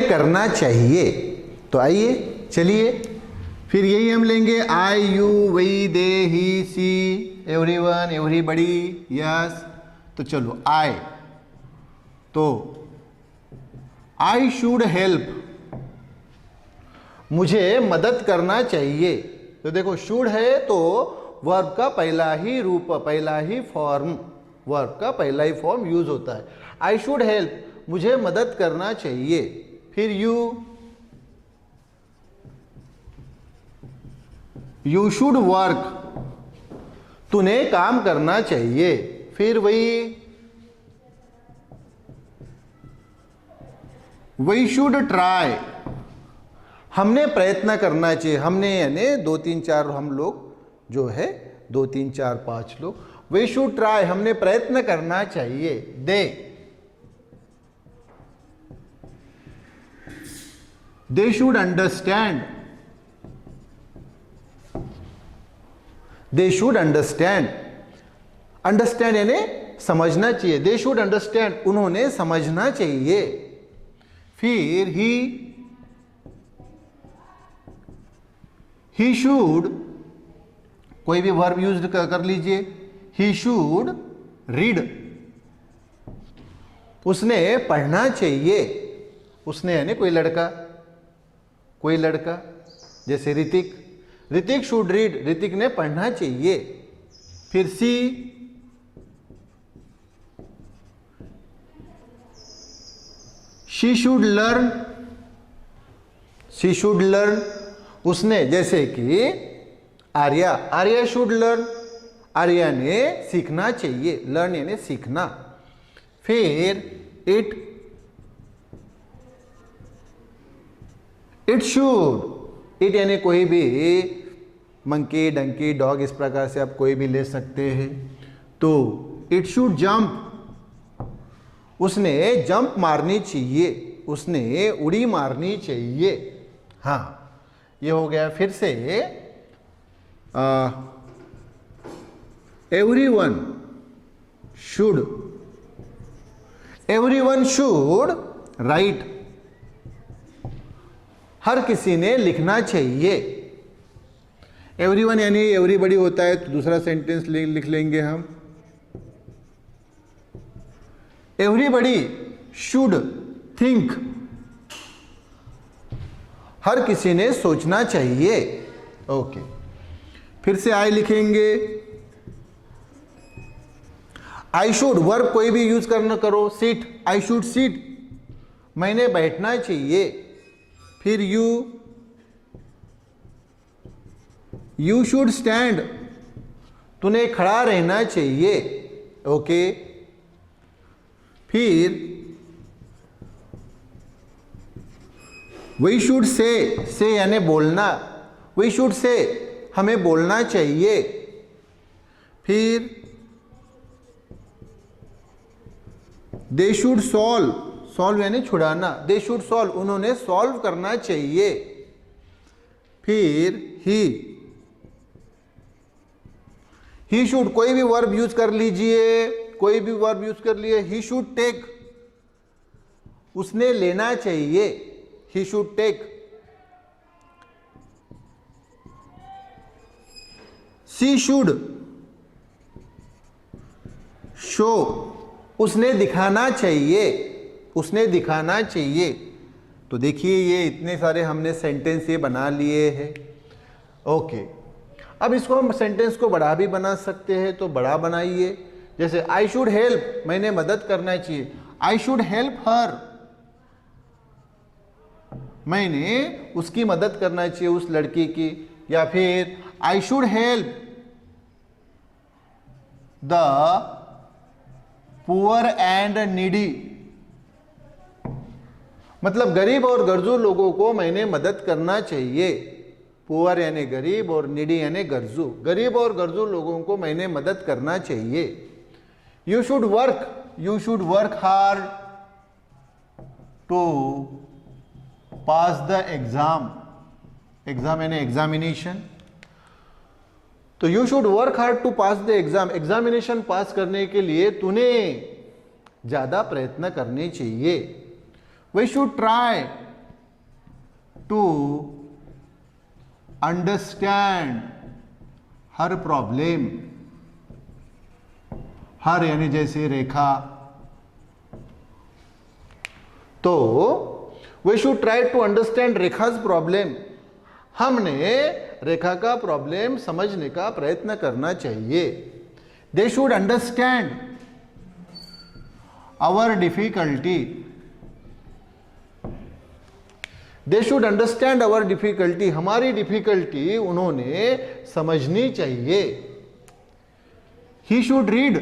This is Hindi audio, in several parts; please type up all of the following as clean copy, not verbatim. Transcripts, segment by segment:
तुम्हें करना चाहिए। तो आइए चलिए फिर यही हम लेंगे, I you we they he she everyone everybody yes. तो चलो आई, तो आई शुड हेल्प, मुझे मदद करना चाहिए। तो देखो शुड है तो वर्ब का पहला ही रूप, पहला ही फॉर्म, वर्ब का पहला ही फॉर्म यूज होता है। आई शुड हेल्प, मुझे मदद करना चाहिए। फिर यू शुड वर्क, तूने काम करना चाहिए। फिर वी शुड ट्राई, हमने प्रयत्न करना चाहिए। हमने यानी 2 3 4 हम लोग जो है 2 3 4 5 लोग। वी शुड ट्राई, हमने प्रयत्न करना चाहिए। They should understand, they should understand, understand यानी समझना चाहिए। दे शुड अंडरस्टैंड, उन्होंने समझना चाहिए। फिर ही शुड, कोई भी वर्ब यूज कर लीजिए। ही शुड रीड, उसने पढ़ना चाहिए। उसने यानी कोई लड़का, कोई लड़का, जैसे ऋतिक, ऋतिक शुड रीड, ऋतिक ने पढ़ना चाहिए। फिर she should learn, she should learn, उसने, जैसे कि आर्या, आर्या शुड लर्न, आर्या ने सीखना चाहिए। लर्न यानी सीखना। फिर इट शुड, इट यानी कोई भी, मंकी डंकी डॉग, इस प्रकार से आप कोई भी ले सकते हैं। तो इट शुड जंप, उसने जंप मारनी चाहिए, उसने उड़ी मारनी चाहिए। हाँ, ये हो गया। फिर से everyone should, everyone should write, हर किसी ने लिखना चाहिए। एवरीवन यानी एवरीबॉडी होता है, तो दूसरा सेंटेंस लिख लेंगे हम। एवरीबॉडी शुड थिंक, हर किसी ने सोचना चाहिए। ओके, फिर से आई लिखेंगे। आई शुड, वर्ब कोई भी यूज करना करो। सिट, आई शुड सिट, मैंने बैठना चाहिए। फिर यू शुड स्टैंड, तूने खड़ा रहना चाहिए। ओके, फिर वी शुड से यानी बोलना, वी शुड से, हमें बोलना चाहिए। फिर दे शुड सॉल्व, सॉल्व यानी छुड़ाना, दे शुड सॉल्व, उन्होंने सॉल्व करना चाहिए। फिर ही शुड, कोई भी वर्ब यूज कर लीजिए, कोई भी वर्ब यूज कर लिए। ही शुड टेक, उसने लेना चाहिए। He should take. She should show, उसने दिखाना चाहिए, उसने दिखाना चाहिए। तो देखिए ये इतने सारे हमने सेंटेंस ये बना लिए हैं। ओके, अब इसको हम सेंटेंस को बड़ा भी बना सकते हैं, तो बड़ा बनाइए। जैसे आई शुड हेल्प, मैंने मदद करना चाहिए। आई शुड हेल्प हर, मैंने उसकी मदद करना चाहिए, उस लड़की की। या फिर I should help the poor and needy, मतलब गरीब और गरजू लोगों को मैंने मदद करना चाहिए। पुअर यानी गरीब और नीडी यानी गरजू, गरीब और गरजू लोगों को मैंने मदद करना चाहिए। You should work hard to pass the exam, exam यानी एग्जामिनेशन। तो you should work hard to pass the exam, examination pass करने के लिए तूने ज्यादा प्रयत्न करने चाहिए। We should try to understand her problem, हर यानी जैसे रेखा, तो we should try to understand Rekha's problem, हमने रेखा का प्रॉब्लम समझने का प्रयत्न करना चाहिए। They should understand our difficulty, they should understand our difficulty, हमारी डिफिकल्टी उन्होंने समझनी चाहिए। He should read,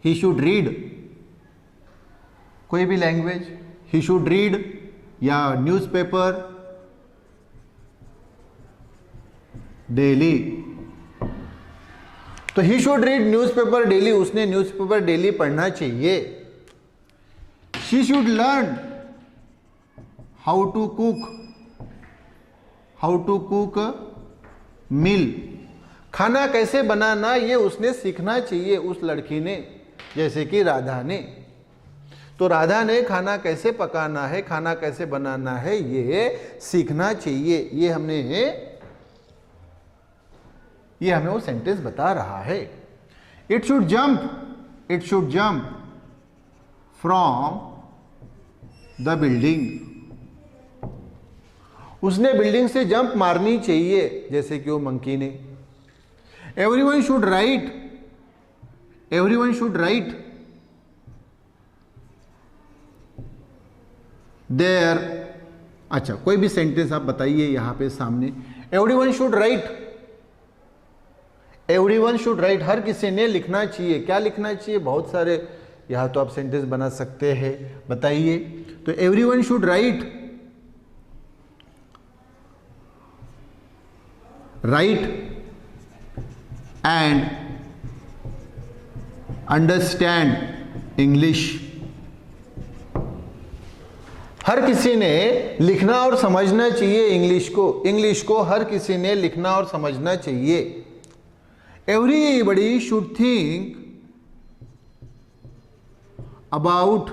he should read कोई भी language, he should read a newspaper daily, तो he should read newspaper daily, उसने न्यूज़पेपर डेली पढ़ना चाहिए। She should learn how to cook meal, खाना कैसे बनाना ये उसने सीखना चाहिए, उस लड़की ने, जैसे कि राधा ने। तो राधा ने खाना कैसे पकाना है, खाना कैसे बनाना है ये सीखना चाहिए। ये हमें वो सेंटेंस बता रहा है। It should jump from the building, उसने बिल्डिंग से जंप मारनी चाहिए, जैसे कि वो मंकी ने। एवरीवन शुड राइट देयर, अच्छा कोई भी सेंटेंस आप बताइए यहां पे सामने। एवरीवन शुड राइट, हर किसी ने लिखना चाहिए। क्या लिखना चाहिए? बहुत सारे यहां तो आप सेंटेंस बना सकते हैं, बताइए। तो everyone should write and understand English, हर किसी ने लिखना और समझना चाहिए इंग्लिश को हर किसी ने लिखना और समझना चाहिए। Everybody should think about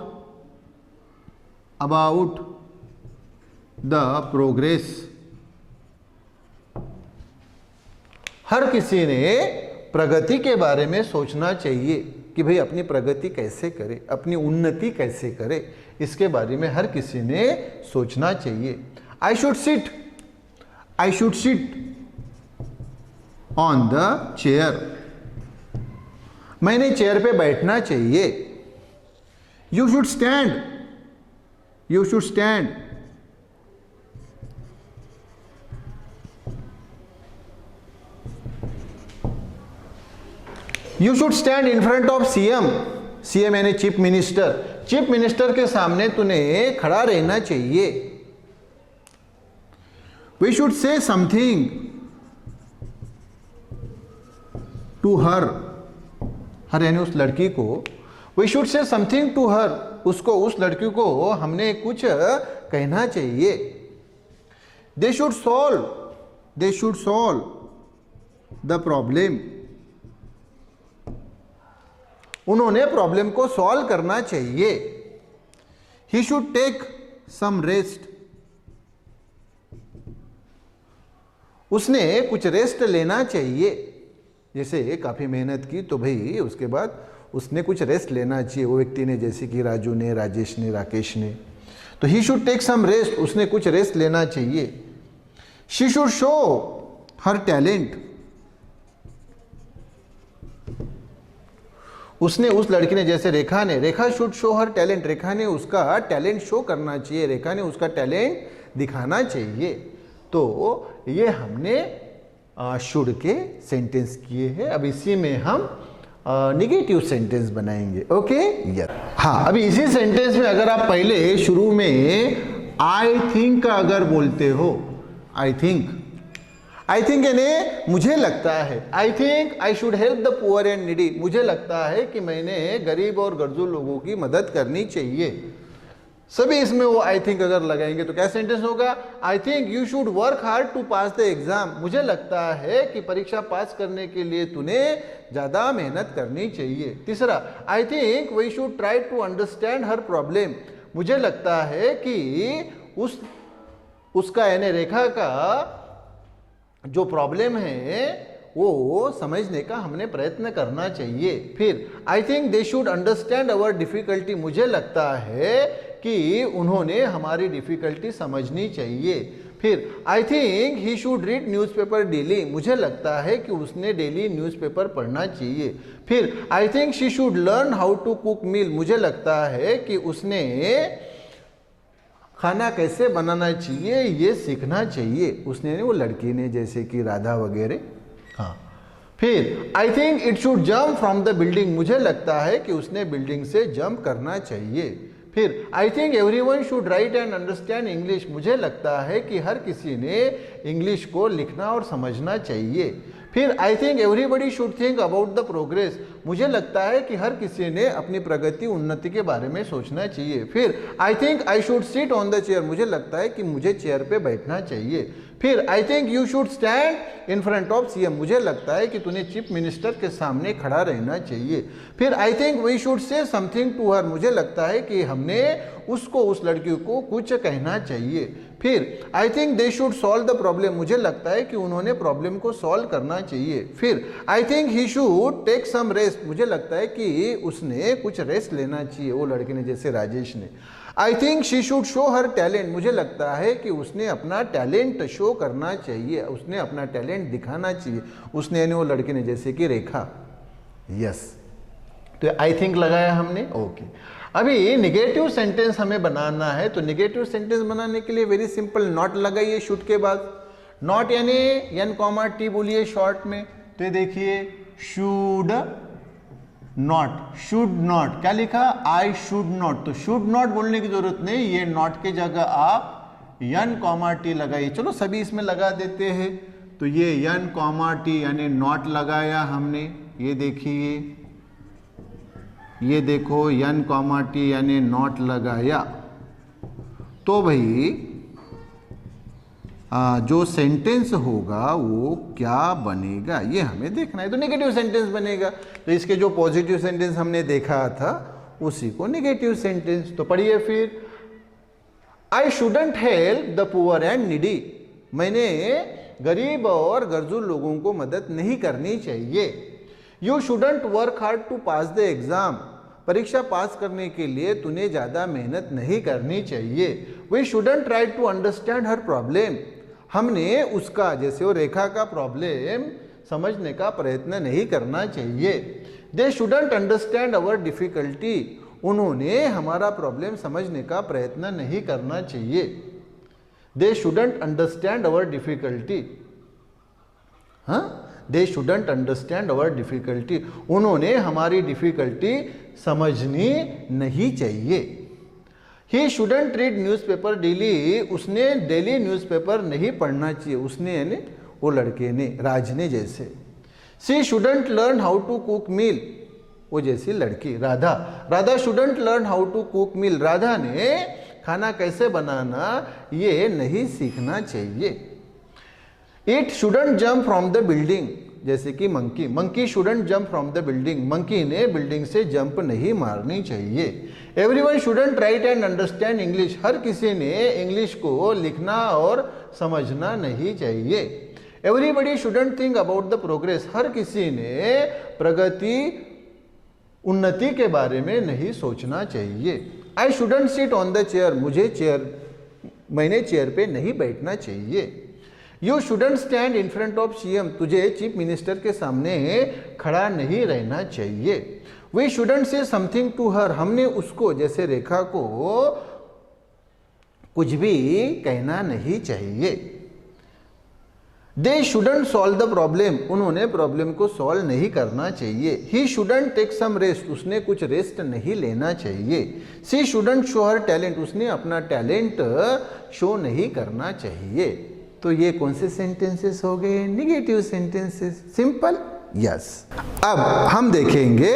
the progress, हर किसी ने प्रगति के बारे में सोचना चाहिए कि भाई अपनी प्रगति कैसे करे, अपनी उन्नति कैसे करे, इसके बारे में हर किसी ने सोचना चाहिए। I should sit on the chair, मैंने चेयर पे बैठना चाहिए। You should stand in front of CM यानी चीफ मिनिस्टर के सामने तूने खड़ा रहना चाहिए। We should say something to her यानी उस लड़की को, we should say something to her, उस लड़की को हमने कुछ कहना चाहिए। They should solve the problem, उन्होंने प्रॉब्लम को सॉल्व करना चाहिए। He should take some rest, उसने कुछ रेस्ट लेना चाहिए। जैसे काफी मेहनत की तो भाई उसके बाद उसने कुछ रेस्ट लेना चाहिए, वो व्यक्ति ने, जैसे कि राजू ने, राजेश ने, राकेश ने। तो he should take some rest, उसने कुछ रेस्ट लेना चाहिए। She should show her talent, उसने, उस लड़की ने, जैसे Rekha should show her talent, Rekha ने उसका टैलेंट शो करना चाहिए, रेखा ने उसका टैलेंट दिखाना चाहिए। तो ये हमने शुड के सेंटेंस किए हैं। अब इसी में हम निगेटिव सेंटेंस बनाएंगे। ओके यस, हाँ, अभी इसी सेंटेंस में अगर आप पहले शुरू में आई थिंक का अगर बोलते हो, आई थिंक यानी मुझे लगता है, I think I should help the poor and needy, मुझे लगता है कि मैंने गरीब और गर्जू लोगों की मदद करनी चाहिए। सभी इसमें वो आई थिंक अगर लगाएंगे तो क्या सेंटेंस होगा? I think you should work hard to pass the exam, मुझे लगता है कि परीक्षा पास करने के लिए तूने ज्यादा मेहनत करनी चाहिए। तीसरा, I think we should try to understand her problem, मुझे लगता है कि उसका यानी रेखा का जो प्रॉब्लम है वो समझने का हमने प्रयत्न करना चाहिए। फिर I think they should understand our difficulty, मुझे लगता है कि उन्होंने हमारी डिफिकल्टी समझनी चाहिए। फिर I think he should read newspaper daily, मुझे लगता है कि उसने डेली न्यूज़पेपर पढ़ना चाहिए। फिर I think she should learn how to cook meal, मुझे लगता है कि उसने खाना कैसे बनाना चाहिए ये सीखना चाहिए। उसने, वो लड़की ने, जैसे कि राधा वगैरह। हाँ, फिर I think it should jump from the building, मुझे लगता है कि उसने बिल्डिंग से जंप करना चाहिए। फिर I think everyone should write and understand English, मुझे लगता है कि हर किसी ने इंग्लिश को लिखना और समझना चाहिए। फिर I think everybody should think about the progress, मुझे लगता है कि हर किसी ने अपनी प्रगति, उन्नति के बारे में सोचना चाहिए। फिर I think I should sit on the chair, मुझे लगता है कि मुझे चेयर पे बैठना चाहिए। फिर I think you should stand in front of CM, मुझे लगता है कि तूने चीफ मिनिस्टर के सामने खड़ा रहना चाहिए। फिर I think we should say something to her, मुझे लगता है कि हमने उसको, उस लड़की को कुछ कहना चाहिए। फिर I think they should solve the problem, मुझे लगता है कि उन्होंने प्रॉब्लम को सॉल्व करना चाहिए। फिर I think he should take some rest, मुझे लगता है कि उसने कुछ रेस्ट लेना चाहिए, वो लड़के ने, जैसे राजेश ने। आई think she should show her talent, मुझे लगता है कि उसने अपना टैलेंट शो करना चाहिए, उसने अपना टैलेंट दिखाना चाहिए। उसने, यानी वो लड़के ने, जैसे कि रेखा। यस, तो आई थिंक लगाया हमने। ओके, अभी निगेटिव सेंटेंस हमें बनाना है। तो निगेटिव सेंटेंस बनाने के लिए वेरी सिंपल, नॉट लगाइए शुड के बाद। नॉट यानी N, T बोलिए शॉर्ट में। तो ये देखिए, शुड नॉट, शुड नॉट, क्या लिखा, आई शुड नॉट। तो शुड नॉट बोलने की जरूरत नहीं, ये नॉट के जगह आप N, T लगाइए। चलो सभी इसमें लगा देते हैं। तो ये N, T यानी नॉट लगाया हमने। ये देखिए, ये देखो N, T यानी नॉट लगाया। तो भाई जो सेंटेंस होगा वो क्या बनेगा ये हमें देखना है। तो नेगेटिव सेंटेंस बनेगा। तो इसके जो पॉजिटिव सेंटेंस हमने देखा था उसी को नेगेटिव सेंटेंस। तो पढ़िए फिर, I shouldn't help the poor and needy, मैंने गरीब और गरजू लोगों को मदद नहीं करनी चाहिए। You shouldn't work hard to pass the exam, परीक्षा पास करने के लिए तूने ज़्यादा मेहनत नहीं करनी चाहिए। We shouldn't try to understand her problem, हमने उसका, जैसे वो रेखा का प्रॉब्लम समझने का प्रयत्न नहीं करना चाहिए। They shouldn't understand our difficulty, उन्होंने हमारा प्रॉब्लम समझने का प्रयत्न नहीं करना चाहिए। They shouldn't understand our difficulty, हाँ, they shouldn't understand our difficulty, उन्होंने हमारी डिफिकल्टी समझनी नहीं चाहिए। He shouldn't read newspaper daily, उसने डेली न्यूज़पेपर नहीं पढ़ना चाहिए। उसने यानी वो लड़के ने, राज ने, जैसे। She shouldn't learn how to cook meal, वो जैसी लड़की Radha. Radha shouldn't learn how to cook meal, Radha ने खाना कैसे बनाना ये नहीं सीखना चाहिए। It shouldn't jump from the building, जैसे कि monkey, monkey shouldn't jump from the building, monkey ने बिल्डिंग से जंप नहीं मारनी चाहिए। Everyone shouldn't write and understand English, हर किसी ने इंग्लिश को लिखना और समझना नहीं चाहिए। Everybody shouldn't think about the progress, हर किसी ने प्रगति, उन्नति के बारे में नहीं सोचना चाहिए। I shouldn't sit on the chair, मैंने चेयर पे नहीं बैठना चाहिए। You shouldn't stand in front of CM, तुझे चीफ मिनिस्टर के सामने खड़ा नहीं रहना चाहिए। We shouldn't say something to her, हमने उसको, जैसे रेखा को, कुछ भी कहना नहीं चाहिए। They shouldn't solve the problem, उन्होंने प्रॉब्लम को सॉल्व नहीं करना चाहिए। He shouldn't take some rest, उसने कुछ रेस्ट नहीं लेना चाहिए। She shouldn't show her talent, उसने अपना टैलेंट शो नहीं करना चाहिए। तो ये कौन से सेंटेंसेस हो गए? Negative sentences. Simple, yes. अब हम देखेंगे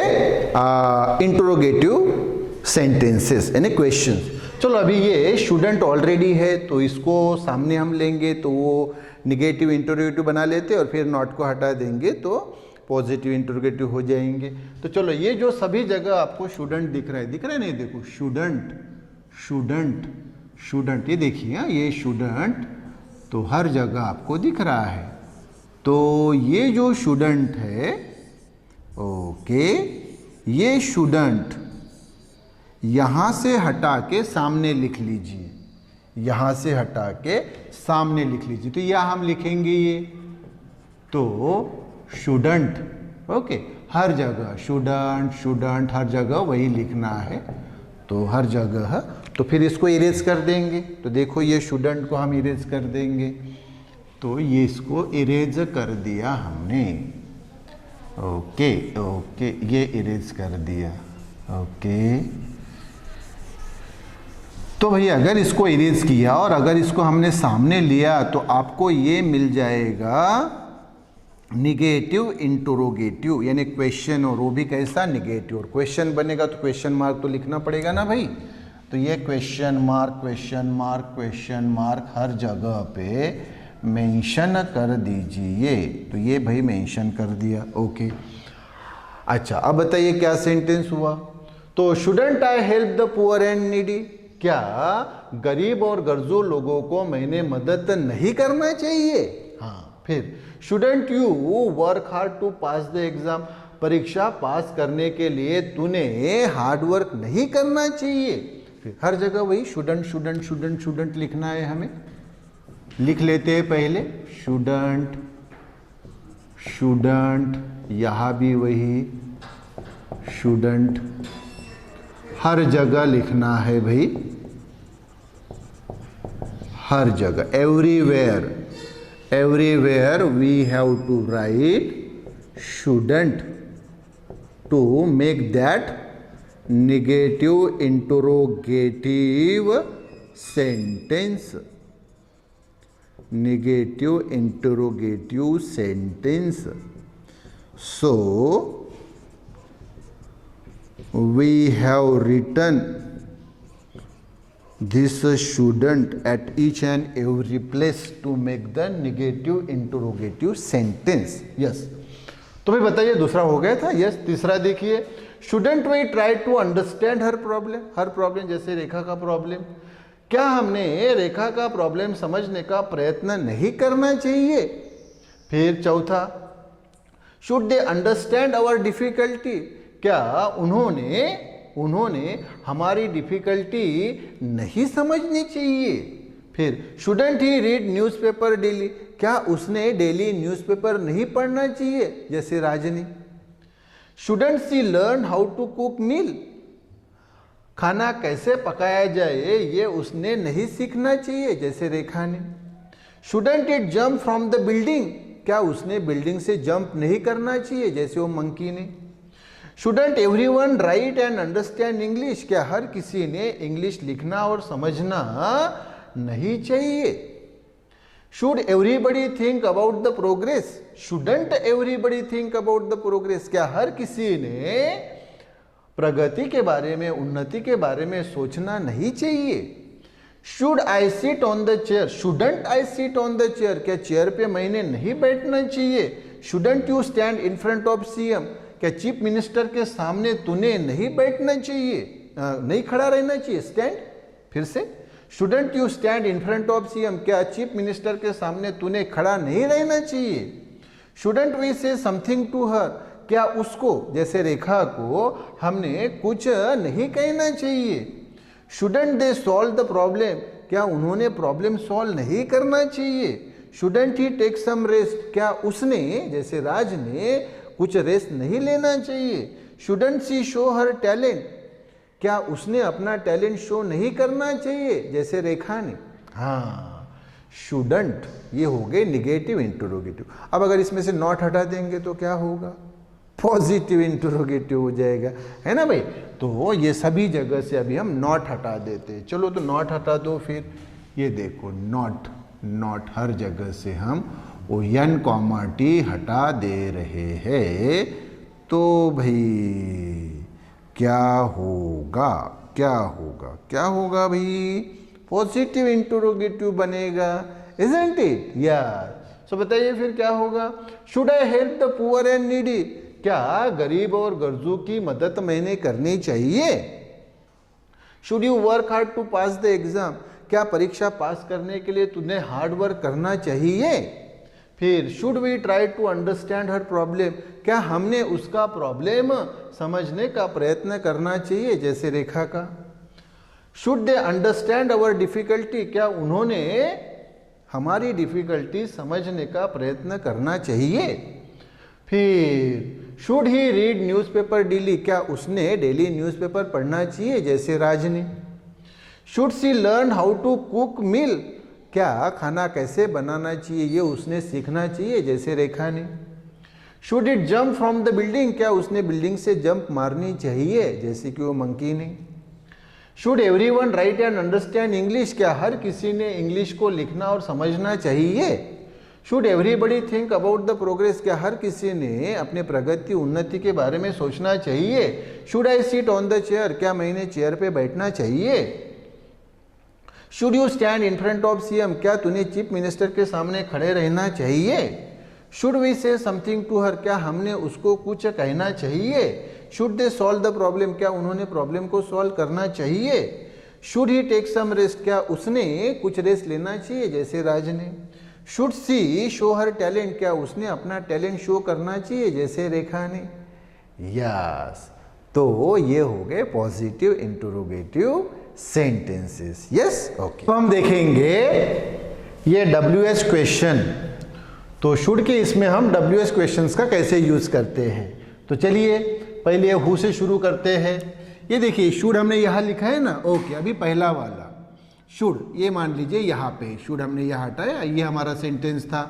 इंटरोगेटिव सेंटेंसेस यानी क्वेश्चंस। चलो अभी ये शुडंट ऑलरेडी है तो इसको सामने हम लेंगे तो वो निगेटिव इंटरोगेटिव बना लेते और फिर नॉट को हटा देंगे तो पॉजिटिव इंटरोगेटिव हो जाएंगे। तो चलो ये जो सभी जगह आपको शुडंट दिख रहा है नहीं? देखो शुडंट, शुडंट, शुडंट, ये देखिए ये शुडंट तो हर जगह आपको दिख रहा है। तो ये जो शुडंट है, ओके, ये शुडंट यहाँ से हटा के सामने लिख लीजिए, यहाँ से हटा के सामने लिख लीजिए। तो यह हम लिखेंगे ये, तो शुडंट, ओके, हर जगह शुडंट शुडंट हर जगह वही लिखना है, तो हर जगह। तो फिर इसको इरेज कर देंगे। तो देखो ये शुडंट को हम इरेज कर देंगे, तो ये इसको इरेज कर दिया हमने। ओके ओके, ये इरेज कर दिया। ओके, तो भाई अगर इसको इरेज किया और अगर इसको हमने सामने लिया तो आपको ये मिल जाएगा निगेटिव इंटरोगेटिव, यानी क्वेश्चन, और वो भी कैसा, निगेटिव। और क्वेश्चन बनेगा तो क्वेश्चन मार्क तो लिखना पड़ेगा ना भाई। तो ये question mark question mark question mark हर जगह पे मेंशन कर दीजिए। तो ये भाई मेंशन कर दिया। ओके, अच्छा अब बताइए क्या सेंटेंस हुआ। तो shouldn't I help the poor and needy, क्या गरीब और गर्जू लोगों को मैंने मदद नहीं करना चाहिए। हाँ, फिर shouldn't you work hard to pass the exam, परीक्षा पास करने के लिए तूने हार्ड वर्क नहीं करना चाहिए। फिर हर जगह वही शुडंट शुडंट शुडंट शुडंट लिखना है हमें। लिख लेते हैं पहले शुडंट शुडंट, यहाँ भी वही शुडंट, हर जगह लिखना है भाई, हर जगह, everywhere, everywhere we have to write shouldn't to make that negative interrogative sentence, negative interrogative sentence. So we have written this shouldn't at each and every place to make the negative interrogative sentence. Yes. तो भाई बताइए दूसरा हो गया था। यस, तीसरा देखिए, shouldn't we try to understand her problem, her problem जैसे रेखा का प्रॉब्लम, क्या हमने रेखा का प्रॉब्लम समझने का प्रयत्न नहीं करना चाहिए। फिर चौथा, should they understand our difficulty, क्या उन्होंने हमारी डिफिकल्टी नहीं समझनी चाहिए। फिर shouldn't he read newspaper daily, क्या उसने डेली न्यूज़पेपर नहीं पढ़ना चाहिए जैसे Rajni. Shouldn't she learn how to cook meal, खाना कैसे पकाया जाए ये उसने नहीं सीखना चाहिए जैसे रेखा ने। Shouldn't it jump from the building, क्या उसने बिल्डिंग से जंप नहीं करना चाहिए जैसे वो मंकी ने। Shouldn't everyone right and understand English, क्या हर किसी ने इंग्लिश लिखना और समझना नहीं चाहिए। Should everybody think about the progress, shouldn't everybody think about the progress, क्या हर किसी ने प्रगति के बारे में, उन्नति के बारे में सोचना नहीं चाहिए। Should I sit on the chair, shouldn't I sit on the chair, क्या चेयर पे मैंने नहीं बैठना चाहिए। Shouldn't you stand in front of CM, क्या चीफ मिनिस्टर के सामने तूने नहीं बैठना चाहिए, नहीं खड़ा रहना चाहिए। स्टैंड, फिर से, shouldn't you stand in front of CM, क्या चीफ मिनिस्टर के सामने तूने खड़ा नहीं रहना चाहिए। Shouldn't we say something to her, क्या उसको जैसे रेखा को हमने कुछ नहीं कहना चाहिए। Shouldn't they solve the problem, क्या उन्होंने प्रॉब्लम सॉल्व नहीं करना चाहिए। शुडंट ही टेक सम रेस्ट, क्या उसने जैसे राज ने कुछ रेस्ट नहीं लेना चाहिए। शुडंट सी शो हर टैलेंट, क्या उसने अपना टैलेंट शो नहीं करना चाहिए जैसे रेखा ने। हाँ, शुडंट ये हो गए निगेटिव इंटरोगेटिव। अब अगर इसमें से नॉट हटा देंगे तो क्या होगा, पॉजिटिव इंटरोगेटिव हो जाएगा, है ना भाई। तो ये सभी जगह से अभी हम नॉट हटा देते हैं। चलो तो नॉट हटा दो। फिर ये देखो नॉट, नॉट हर जगह से हम वो एन कॉमा टी हटा दे रहे हैं। तो भाई क्या होगा, क्या होगा, क्या होगा भाई, पॉजिटिव इंटरोगेटिव बनेगा, इजंट इट यार। सो बताइए फिर क्या होगा। Should I help the poor and needy, क्या गरीब और गर्जू की मदद मैंने करनी चाहिए। Should you work hard to pass the exam, क्या परीक्षा पास करने के लिए तुझे हार्ड वर्क करना चाहिए। फिर should we try to understand her problem, क्या हमने उसका प्रॉब्लम समझने का प्रयत्न करना चाहिए, जैसे रेखा का। Should they understand our difficulty, क्या उन्होंने हमारी डिफिकल्टी समझने का प्रयत्न करना चाहिए। फिर should he read newspaper daily, क्या उसने डेली न्यूज़पेपर पढ़ना चाहिए, जैसे राज ने। Should she learn how to cook meal, क्या खाना कैसे बनाना चाहिए ये उसने सीखना चाहिए, जैसे रेखा ने। Should it jump from the building, क्या उसने बिल्डिंग से जंप मारनी चाहिए, जैसे कि वो मंकी ने। Should everyone right and understand English, क्या हर किसी ने इंग्लिश को लिखना और समझना चाहिए। Should everybody think about the progress, क्या हर किसी ने अपने प्रगति उन्नति के बारे में सोचना चाहिए। Should I sit on the chair, क्या मैंने चेयर पे बैठना चाहिए। Should you stand in front of CM, क्या तूने चीफ मिनिस्टर के सामने खड़े रहना चाहिए। Should we say something to her, क्या हमने उसको कुछ कहना चाहिए। Should they solve the problem, क्या उन्होंने प्रॉब्लम को सॉल्व करना चाहिए। Should he take some rest, क्या उसने कुछ रेस्ट लेना चाहिए, जैसे राज ने। Should she show her talent, क्या उसने अपना टैलेंट शो करना चाहिए, जैसे रेखा ने। यस, तो ये हो गए positive interrogative sentences. Yes, okay. तो हम देखेंगे ये WH क्वेश्चन, तो शुड के इसमें हम WH क्वेश्चंस का कैसे यूज करते हैं। तो चलिए पहले हु से शुरू करते हैं। ये देखिए शुड हमने यहाँ लिखा है ना, ओके। अभी पहला वाला शुड, ये मान लीजिए यहाँ पे शुड हमने यहाँ हटाया, ये हमारा सेंटेंस था,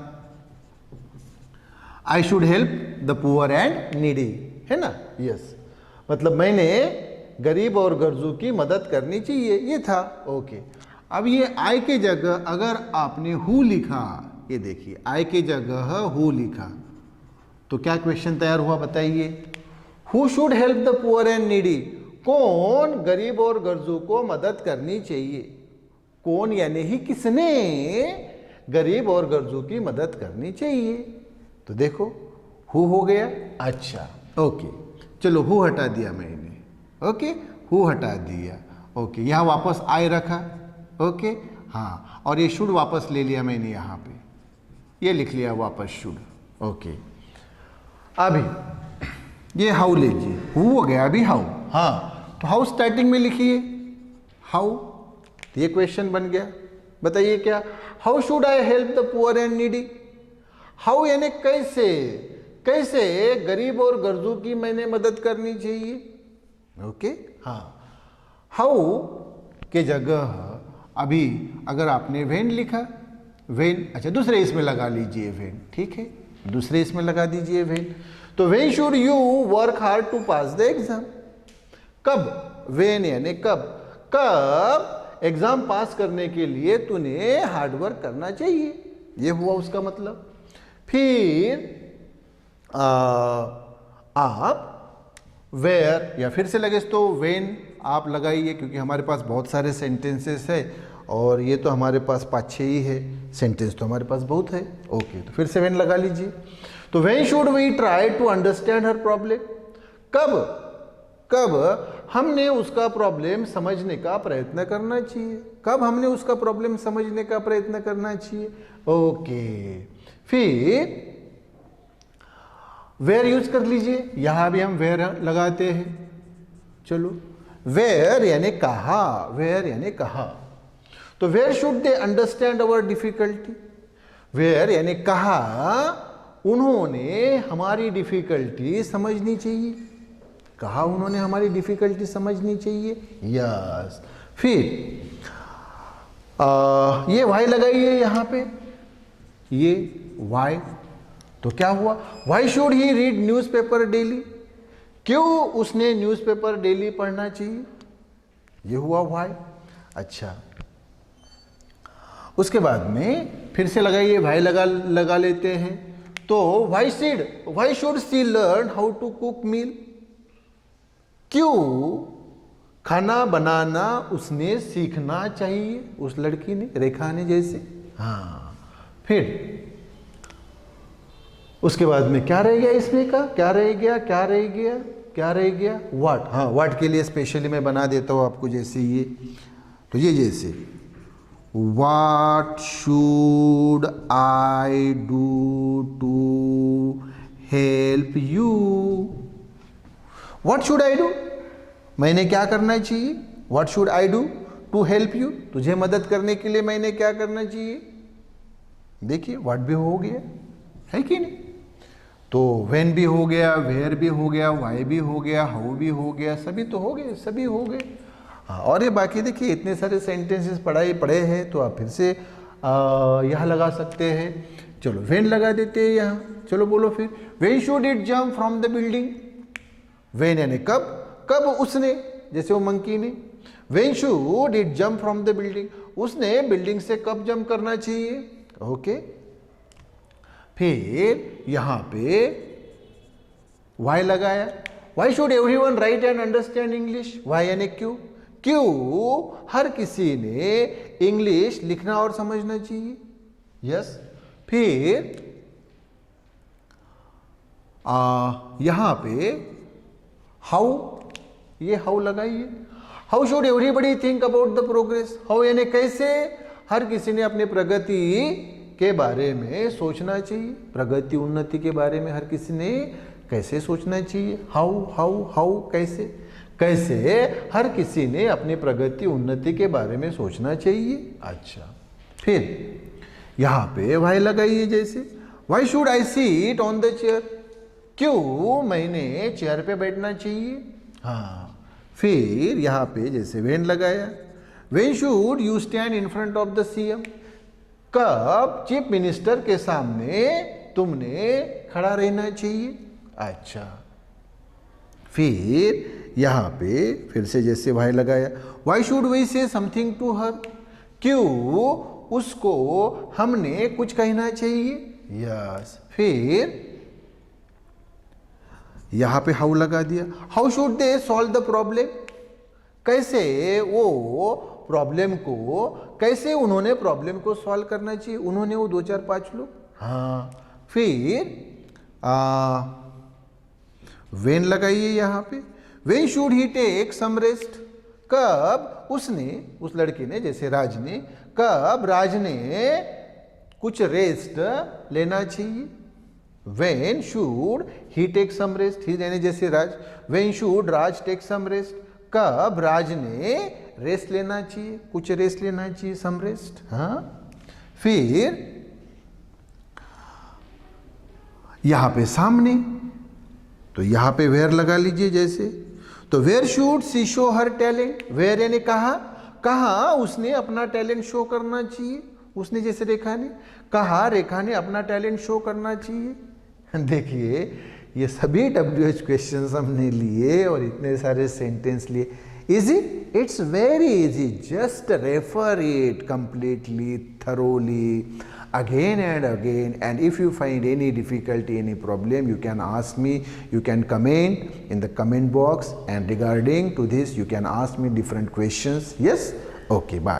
I should help the poor and needy, है ना। यस, मतलब मैंने गरीब और गर्जू की मदद करनी चाहिए, ये था, ओके। अब ये आई की जगह अगर आपने हु लिखा, ये देखिए आई की जगह हु लिखा, तो क्या क्वेश्चन तैयार हुआ बताइए। Who should help the poor and needy, कौन गरीब और गर्जू को मदद करनी चाहिए। कौन यानी ही किसने गरीब और गर्जू की मदद करनी चाहिए। तो देखो हु हो गया, अच्छा, ओके। चलो हु हटा दिया मैंने, ओके, हु हटा दिया, ओके। यहाँ वापस आई रखा, ओके, हाँ, और ये शुड वापस ले लिया मैंने, यहाँ पे ये लिख लिया वापस शुड, ओके। अभी ये हाउ लीजिए, हु हो गया, अभी हाउ, हाँ, तो हाउ स्टार्टिंग में लिखिए हाउ, तो ये क्वेश्चन बन गया। बताइए क्या, how should I help the poor and needy. How यानी कैसे, कैसे गरीब और गर्जू की मैंने मदद करनी चाहिए, ओके, हाँ। हाउ के जगह अभी अगर आपने वेन लिखा, वेन, अच्छा दूसरे इसमें लगा लीजिए वेन, ठीक है, दूसरे इसमें लगा दीजिए वेन। तो when should you work hard to pass the exam, कब, वेन यानी कब, कब एग्जाम पास करने के लिए तूने हार्ड वर्क करना चाहिए, ये हुआ उसका मतलब। फिर आप वेयर या फिर से लगे तो वेन आप लगाइए, क्योंकि हमारे पास बहुत सारे सेंटेंसेस है और ये तो हमारे पास 5-6 ही है, सेंटेंस तो हमारे पास बहुत है, ओके। तो फिर से वेन लगा लीजिए। तो when should we try to understand her problem, कब, कब हमने उसका प्रॉब्लम समझने का प्रयत्न करना चाहिए, कब हमने उसका प्रॉब्लम समझने का प्रयत्न करना चाहिए, ओके। फिर वेयर यूज कर लीजिए, यहां भी हम वेयर लगाते हैं। चलो वेयर यानी कहा, वेयर यानी कहा, तो where should they understand our difficulty, where यानी कहा उन्होंने हमारी डिफिकल्टी समझनी चाहिए, कहा उन्होंने हमारी डिफिकल्टी समझनी चाहिए, यस। फिर ये वाई लगाइए यहाँ पे, ये वाई, तो क्या हुआ, why should he read newspaper daily, क्यों उसने न्यूज़पेपर डेली पढ़ना चाहिए, ये हुआ वाई, अच्छा। उसके बाद में फिर से लगाइए, वाई लगा लेते हैं, तो why should she learn how to cook meal, क्यों खाना बनाना उसने सीखना चाहिए, उस लड़की ने, रेखा ने जैसे, हाँ। फिर उसके बाद में क्या रह गया इसमें का, क्या रह गया, क्या रह गया, क्या रह गया, व्हाट, हाँ व्हाट के लिए स्पेशली मैं बना देता हूँ आपको, जैसे ये, तो ये जैसे What should I do to help you? What should I do? मैंने क्या करना चाहिए? What should I do to help you? तुझे मदद करने के लिए मैंने क्या करना चाहिए? देखिए what भी हो गया है कि नहीं, तो when भी हो गया, where भी हो गया, why भी हो गया, how भी हो गया, सभी तो हो गए, सभी हो गए। हाँ, और ये बाकी देखिए इतने सारे सेंटेंसेस पढ़े हैं, तो आप फिर से यहाँ लगा सकते हैं। चलो when लगा देते हैं यहाँ। चलो बोलो फिर, when should it jump from the building? when यानी कब, कब उसने, जैसे वो मंकी ने, when should it jump from the building? उसने बिल्डिंग से कब जंप करना चाहिए? ओके फिर यहां पे why लगाया। why should everyone write and understand English? why यानी क्यों, क्यों हर किसी ने इंग्लिश लिखना और समझना चाहिए। यस फिर यहां पे हाउ, ये हाउ लगाइए। How should everybody think about the progress? How यानी कैसे हर किसी ने अपनी प्रगति के बारे में सोचना चाहिए, प्रगति उन्नति के बारे में हर किसी ने कैसे सोचना चाहिए। हाउ हाउ हाउ कैसे, कैसे हर किसी ने अपनी प्रगति उन्नति के बारे में सोचना चाहिए। अच्छा फिर यहाँ पे वाई लगाइए, जैसे why should I seat on the chair? क्यों मैंने चेयर पे बैठना चाहिए। हाँ फिर यहाँ पे जैसे वेन लगाया, when should you stand in front of the CM? कब चीफ मिनिस्टर के सामने तुमने खड़ा रहना चाहिए। अच्छा फिर यहाँ पे फिर से जैसे वाई लगाया, why should we say something to her? क्यों उसको हमने कुछ कहना चाहिए। यस फिर यहाँ पे हाउ लगा दिया, how should they solve the problem? कैसे वो प्रॉब्लम को, कैसे उन्होंने प्रॉब्लम को सॉल्व करना चाहिए, उन्होंने वो 2 4 5 लोग। हाँ फिर वेन लगाइए यहाँ पे, when should he take some rest? कब उसने, उस लड़के ने जैसे राज ने, कब राज ने कुछ रेस्ट लेना चाहिए। When should he take some rest? He यानी जैसे Raj, when should Raj take some rest? कब राज ने रेस्ट लेना चाहिए, कुछ रेस्ट लेना चाहिए, सम रेस्ट। हाँ फिर यहां पे सामने, तो यहां पे वेयर लगा लीजिए जैसे, तो where should she show her talent? Where यानी कहा, कहा उसने अपना टैलेंट शो करना चाहिए। उसने जैसे रेखा ने, कहा रेखा ने अपना टैलेंट शो करना चाहिए। देखिए ये सभी WH क्वेश्चंस हमने लिए और इतने सारे सेंटेंस लिए। Easy, it's very easy, just refer it completely, thoroughly, again and again, and if you find any difficulty, any problem, you can ask me, you can comment in the comment box, and regarding to this you can ask me different questions. Yes, okay, bye.